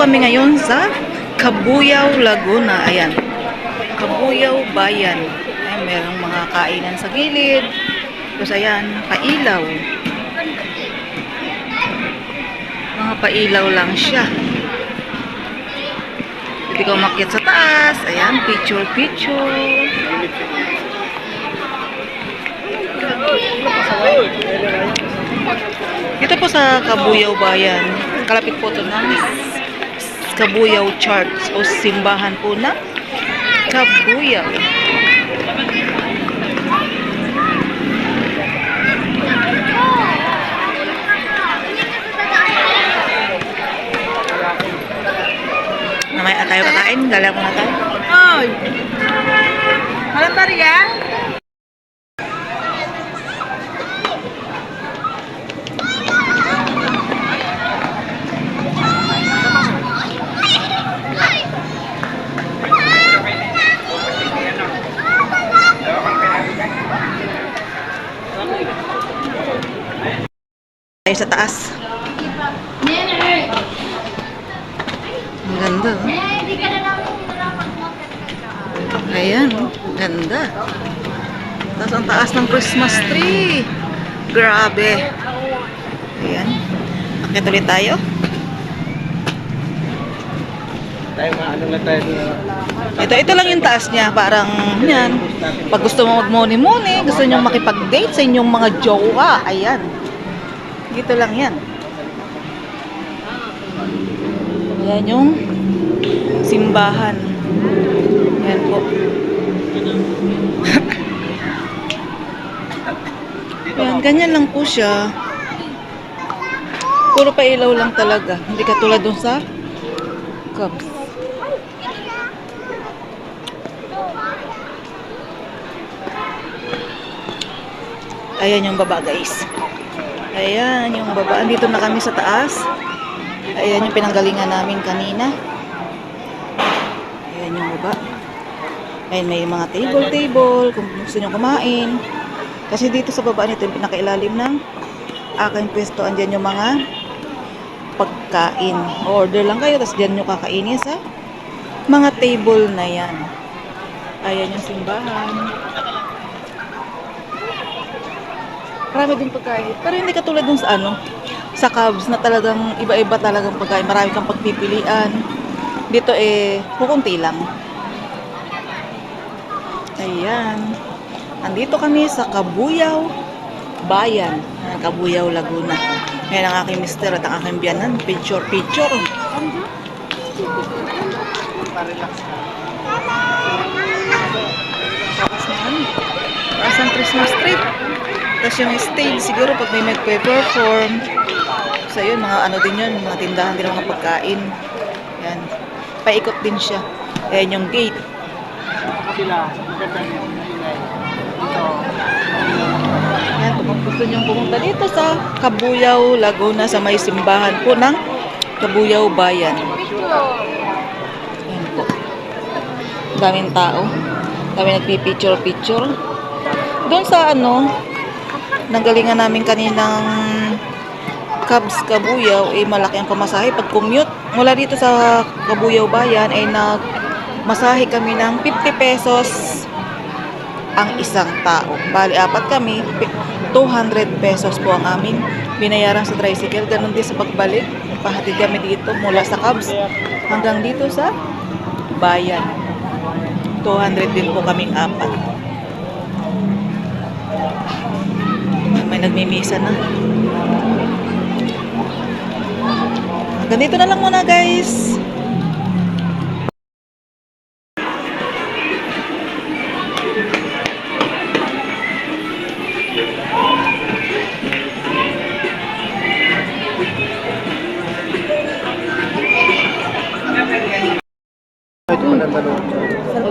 kami ngayon sa Cabuyao, Laguna. Ayan. Cabuyao Bayan. Ay, merong mga kainan sa gilid. Tapos ayan, pailaw. Mga pailaw lang siya. Pwede ka umakyat sa taas. Ayan, picture-picture. Dito po sa Cabuyao Bayan, kalapit po ito ng Cabuyao Church o simbahan po na Cabuyao. Namaya tayo kakain, gala muna tayo. Oy! Walang bariya? Tayo sa taas. Ang ganda. Oh. Ayan, oh. Ganda. Tapos ang taas ng Christmas tree. Grabe. Ayan. Akit ulit tayo. Ito lang yung taas niya. Parang yan. Pag gusto mo mag-money-money, gusto nyo makipag-date sa inyong mga jowa. Ayan. Dito lang yan. Ayan yung simbahan. Ayan po. Ayan, ganyan lang po siya. Puro pa ilaw lang talaga. Hindi katulad dun sa Cubs. Ayan yung baba, guys. Ayan yung baba. Andito na kami sa taas. Ayan yung pinanggalingan namin kanina. Ayan yung baba. Ayan, may mga table kung gusto nyo kumain. Kasi dito sa baba nito yung pinakailalim ng aking pwesto. Andyan yung mga pagkain. Order lang kayo, tapos dyan nyo kakainin sa mga table na yan. Ayan yung simbahan. Marami din pagkain. Pero hindi katulad dun sa sa Cubs na talagang iba-iba talagang pagkain. Marami kang pagpipilian. Dito kukunti lang. Ayan. Andito kami sa Cabuyao Bayan. Cabuyao, Laguna. Ayan ang aking mister at ang aking biyanan. Picture. Tapos ang Christmas tree. Tapos yung stage, siguro pag may magpe-perform. So yun, mga din yun, mga tindahan din ng mga pagkain. Yan. Paikot din siya. Ayan yung gate. Yan, kung gusto nyo pumunta dito sa Cabuyao, Laguna, sa may simbahan po ng Cabuyao Bayan. Yan po. Daming tao. Daming nagpipicture. Doon sa nanggalingan namin kaninang Cubs Cabuyao, malaki ang pamasahe. Pag commute mula dito sa Cabuyao Bayan, nagmasahe kami ng 50 pesos ang isang tao. Bali, apat kami, 200 pesos po ang aming binayaran sa tricycle. Ganon din sa pagbalik. Pahatid kami dito mula sa Cubs hanggang dito sa Bayan. 200 din po kaming apat. May nagmimisa na. Ganito na lang muna, guys.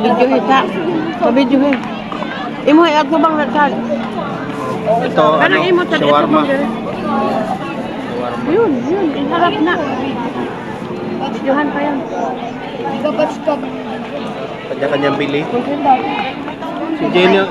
Pabidyohin ta. Pabidyohin. Imo ay ako bang nagsal? Ito, shawarma. Yun. Harap na. Pabidyohan pa yan. Kanya-kanyang bili. Si Jenny,